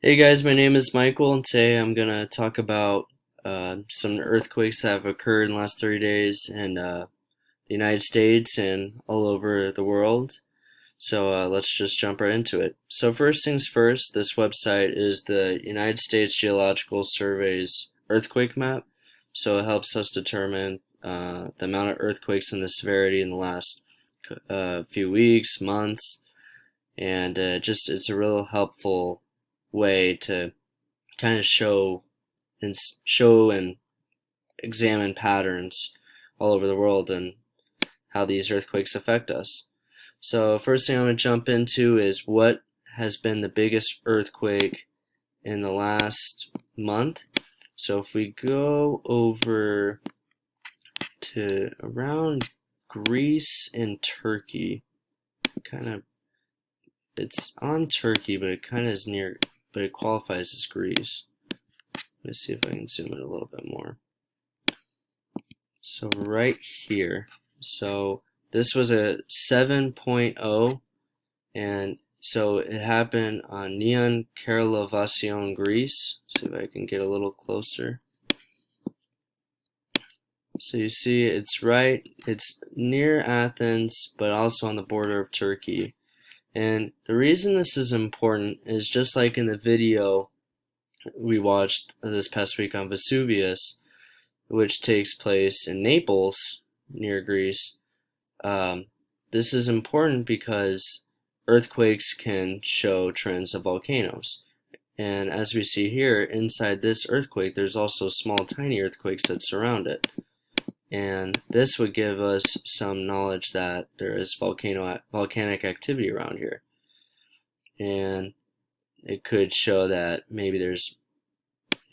Hey guys, my name is Michael, and today I'm gonna talk about some earthquakes that have occurred in the last 30 days in the United States and all over the world. So let's just jump right into it. So first things first, this website is the United States Geological Survey's earthquake map. So it helps us determine the amount of earthquakes and the severity in the last few weeks, months, and just it's a real helpful way to kind of show and examine patterns all over the world and how these earthquakes affect us. So first thing I'm going to jump into is what has been the biggest earthquake in the last month. So if we go over to around Greece and Turkey, kind of it's on Turkey, but it kind of is near, but it qualifies as Greece. Let's see if I can zoom in a little bit more. So right here, so this was a 7.0, and so it happened on Neon Karlovasian, Greece. See if I can get a little closer. So you see it's near Athens, but also on the border of Turkey. And the reason this is important is just like in the video we watched this past week on Vesuvius, which takes place in Naples, near Greece. This is important because earthquakes can show trends of volcanoes. And as we see here, inside this earthquake, there's also small, tiny earthquakes that surround it. And this would give us some knowledge that there is volcanic activity around here. And it could show that maybe it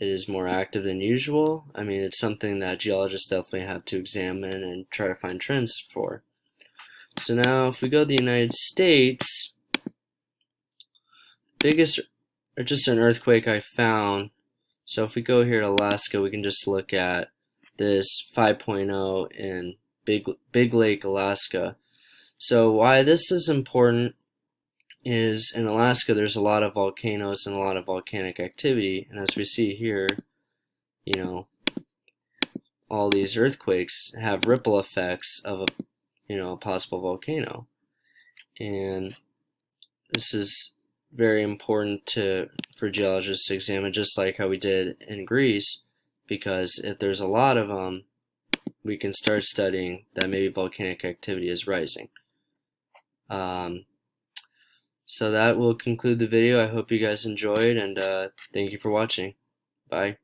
is more active than usual. I mean, it's something that geologists definitely have to examine and try to find trends for. So now if we go to the United States, biggest, or just an earthquake I found. So if we go here to Alaska, we can just look at this 5.0 in Big Lake, Alaska. So why this is important is in Alaska there's a lot of volcanoes and a lot of volcanic activity, and as we see here, you know, all these earthquakes have ripple effects of a possible volcano. And this is very important for geologists to examine, just like how we did in Greece, because if there's a lot of them, we can start studying that maybe volcanic activity is rising. So that will conclude the video. I hope you guys enjoyed, and thank you for watching. Bye.